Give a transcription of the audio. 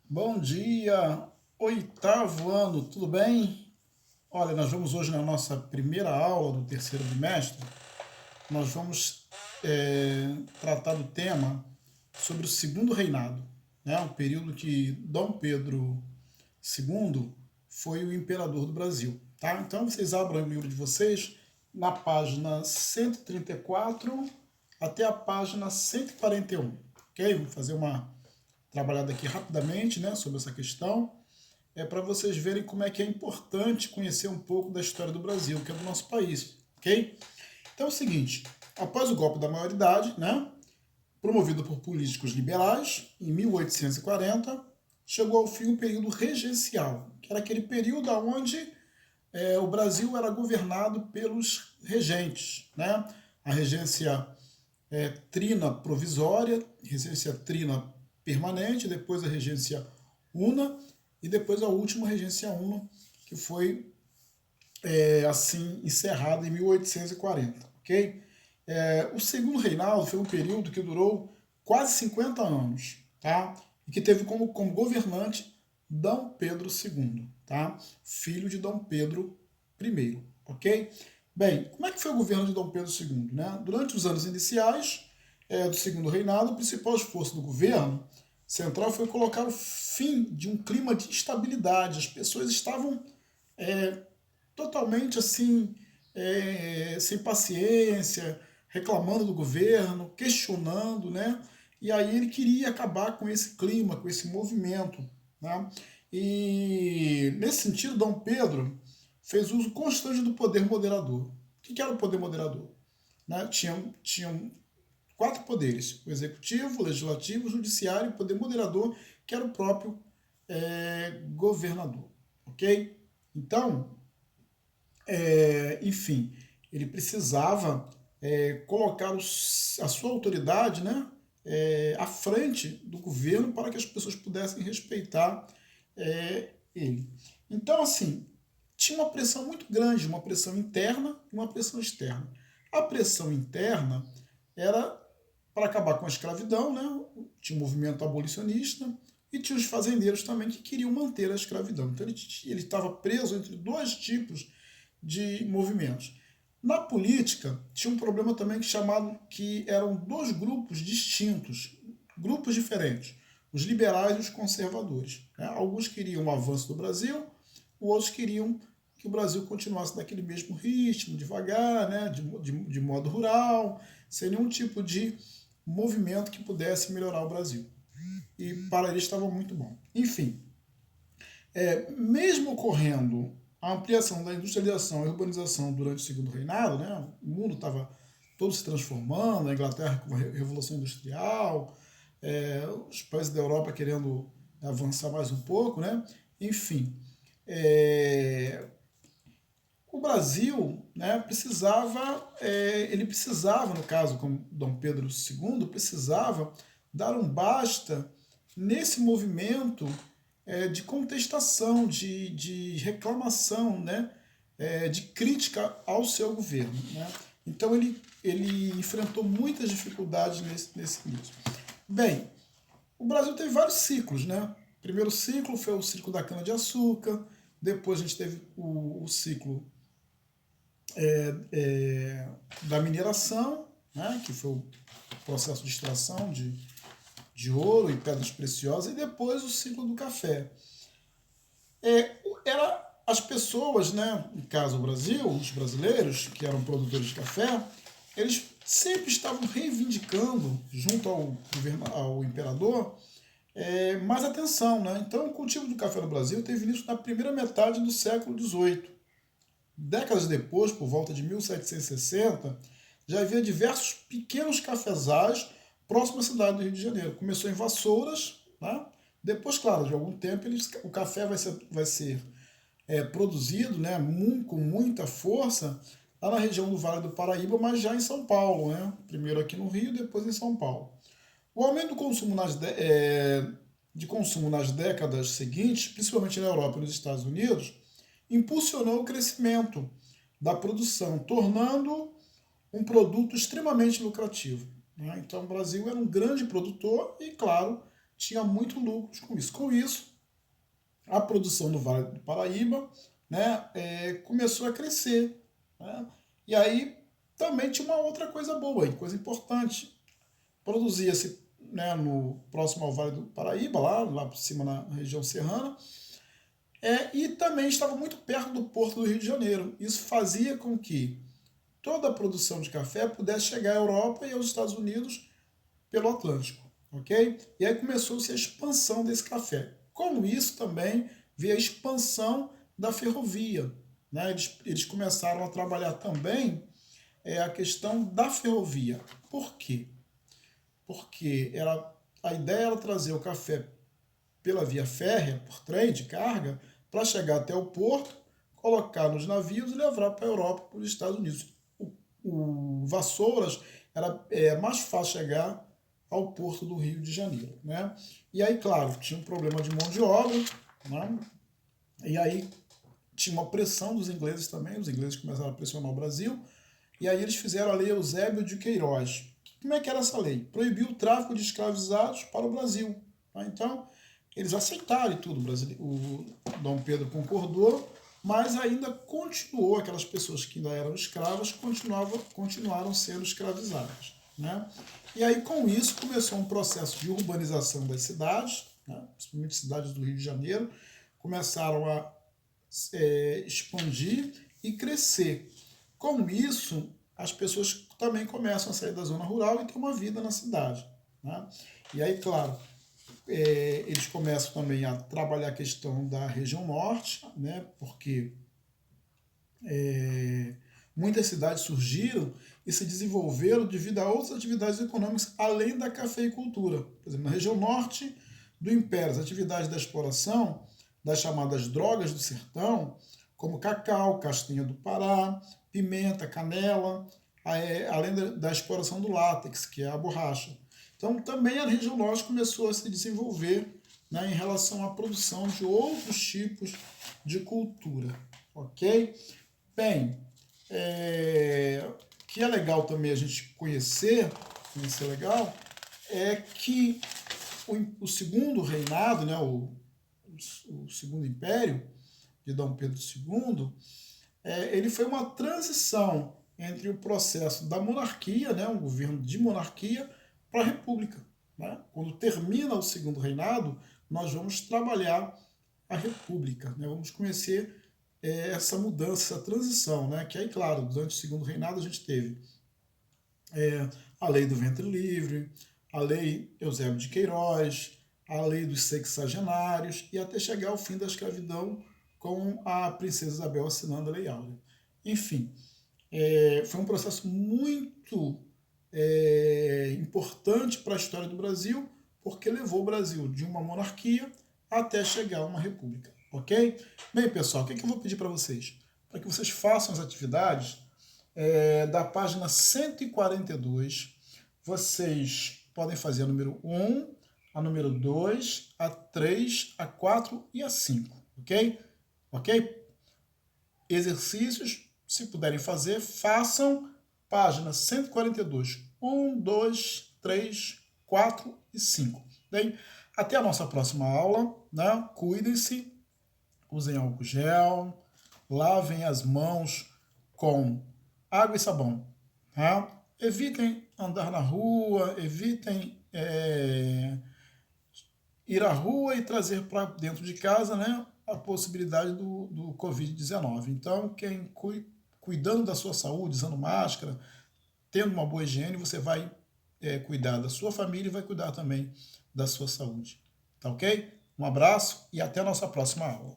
Bom dia, oitavo ano, tudo bem? Olha, nós vamos hoje na nossa primeira aula do terceiro bimestre, nós vamos tratar do tema sobre o segundo reinado, né? O período que Dom Pedro II foi o imperador do Brasil, tá? Então vocês abram o livro de vocês na página 134 até a página 141, ok? Vamos fazer uma trabalhada aqui rapidamente, né, sobre essa questão, para vocês verem como é que é importante conhecer um pouco da história do Brasil, que é do nosso país, ok? Então é o seguinte, após o golpe da maioridade, né, promovido por políticos liberais, em 1840, chegou ao fim o período regencial, que era aquele período onde o Brasil era governado pelos regentes, né? A regência trina provisória, regência trina permanente, depois a regência una e depois a última regência una, que foi assim encerrada em 1840, ok? O segundo reinado foi um período que durou quase 50 anos, tá? E que teve como governante Dom Pedro II, tá? Filho de Dom Pedro I, ok? Bem, como é que foi o governo de Dom Pedro II, né? Durante os anos iniciais do segundo reinado, o principal esforço do governo central foi colocar o fim de um clima de instabilidade. As pessoas estavam é, totalmente assim, sem paciência, reclamando do governo, questionando, né? E aí ele queria acabar com esse clima, com esse movimento, né? E nesse sentido, Dom Pedro fez uso constante do poder moderador. O que era o poder moderador? Né? Tinham quatro poderes: o executivo, o legislativo, o judiciário e o poder moderador, que era o próprio governador, ok? Então, enfim, ele precisava colocar a sua autoridade, né, à frente do governo para que as pessoas pudessem respeitar ele. Então, assim, tinha uma pressão muito grande, uma pressão interna e uma pressão externa. A pressão interna era para acabar com a escravidão, né? Tinha o movimento abolicionista e tinha os fazendeiros também que queriam manter a escravidão. Então ele estava preso entre dois tipos de movimentos. Na política, tinha um problema também que eram dois grupos distintos, grupos diferentes, os liberais e os conservadores. Né? Alguns queriam o avanço do Brasil, outros queriam que o Brasil continuasse daquele mesmo ritmo, devagar, né? de modo rural, sem nenhum tipo de movimento que pudesse melhorar o Brasil. E para eles estava muito bom. Enfim, mesmo ocorrendo a ampliação da industrialização e urbanização durante o segundo reinado, né, o mundo estava todo se transformando, a Inglaterra com a Revolução Industrial, os países da Europa querendo avançar mais um pouco, né? Enfim, o Brasil, né, ele precisava, no caso, como Dom Pedro II, precisava dar um basta nesse movimento de contestação, de reclamação, né, de crítica ao seu governo. Né? Então ele enfrentou muitas dificuldades nesse início. Bem, o Brasil teve vários ciclos, né? O primeiro ciclo foi o ciclo da cana-de-açúcar, depois a gente teve o ciclo da mineração, né? Que foi o processo de extração de ouro e pedras preciosas, e depois o ciclo do café. As pessoas, né, no caso o Brasil, os brasileiros, que eram produtores de café, eles sempre estavam reivindicando, junto ao imperador, mais atenção. Né? Então, o cultivo do café no Brasil teve início na primeira metade do século XVIII. Décadas depois, por volta de 1760, já havia diversos pequenos cafezais próximos à cidade do Rio de Janeiro. Começou em Vassouras, né? Depois, claro, de algum tempo, o café vai ser produzido, né, com muita força lá na região do Vale do Paraíba, mas já em São Paulo. Né? Primeiro aqui no Rio, depois em São Paulo. O aumento do consumo de consumo nas décadas seguintes, principalmente na Europa e nos Estados Unidos, impulsionou o crescimento da produção, tornando um produto extremamente lucrativo. Né? Então, o Brasil era um grande produtor e, claro, tinha muito lucro com isso. Com isso, a produção no Vale do Paraíba, né, começou a crescer. Né? E aí também tinha uma outra coisa boa, coisa importante. Produzia-se, né, no próximo ao Vale do Paraíba, lá por cima na região serrana, e também estava muito perto do Porto do Rio de Janeiro. Isso fazia com que toda a produção de café pudesse chegar à Europa e aos Estados Unidos pelo Atlântico, ok? E aí começou-se a expansão desse café. Com isso também veio a expansão da ferrovia. Né? Eles começaram a trabalhar também a questão da ferrovia. Por quê? Porque a ideia era trazer o café pela via férrea, por trem de carga, para chegar até o porto, colocar nos navios e levar para a Europa, para os Estados Unidos. O Vassouras era mais fácil chegar ao porto do Rio de Janeiro. Né? E aí, claro, tinha um problema de mão de obra, né? E aí tinha uma pressão dos ingleses também, os ingleses começaram a pressionar o Brasil, e aí eles fizeram a Lei Eusébio de Queiroz. Como é que era essa lei? Proibiu o tráfico de escravizados para o Brasil. Tá? Então, eles aceitaram e tudo, o Dom Pedro concordou, mas ainda continuou, aquelas pessoas que ainda eram escravas continuaram sendo escravizadas. Né? E aí, com isso, começou um processo de urbanização das cidades, né? Principalmente cidades do Rio de Janeiro, começaram a expandir e crescer. Com isso, as pessoas também começam a sair da zona rural e ter uma vida na cidade. Né? E aí, claro, eles começam também a trabalhar a questão da região norte, né? Porque muitas cidades surgiram e se desenvolveram devido a outras atividades econômicas além da cafeicultura. Por exemplo, na região norte do Império, as atividades da exploração das chamadas drogas do sertão, como cacau, castanha do Pará, pimenta, canela, além da exploração do látex, que é a borracha. Então, também a região norte começou a se desenvolver, né, em relação à produção de outros tipos de cultura. Ok? Bem, que é legal também a gente conhecer legal, é que o segundo reinado, né, o segundo império de Dom Pedro II, ele foi uma transição entre o processo da monarquia, né, um governo de monarquia, para a república. Né? Quando termina o segundo reinado, nós vamos trabalhar a república, né? Vamos conhecer essa mudança, essa transição, né? Que aí, claro, durante o segundo reinado a gente teve a lei do ventre livre, a lei Eusébio de Queiroz, a lei dos sexagenários e até chegar ao fim da escravidão com a princesa Isabel assinando a Lei Áurea. Enfim, foi um processo muito importante para a história do Brasil, porque levou o Brasil de uma monarquia até chegar a uma república, ok? Bem, pessoal, o que eu vou pedir para vocês? Para que vocês façam as atividades da página 142, vocês podem fazer a número 1, a número 2, a 3, a 4 e a 5, ok? Ok? Exercícios, se puderem fazer, façam página 142, 1, 2, 3, 4 e 5. Bem, até a nossa próxima aula, né? Cuidem-se, usem álcool gel, lavem as mãos com água e sabão. Tá? Evitem andar na rua, evitem ir à rua e trazer para dentro de casa, né, a possibilidade do Covid-19. Então, quem cuidando da sua saúde, usando máscara, tendo uma boa higiene, você vai cuidar da sua família e vai cuidar também da sua saúde. Tá ok? Um abraço e até a nossa próxima aula.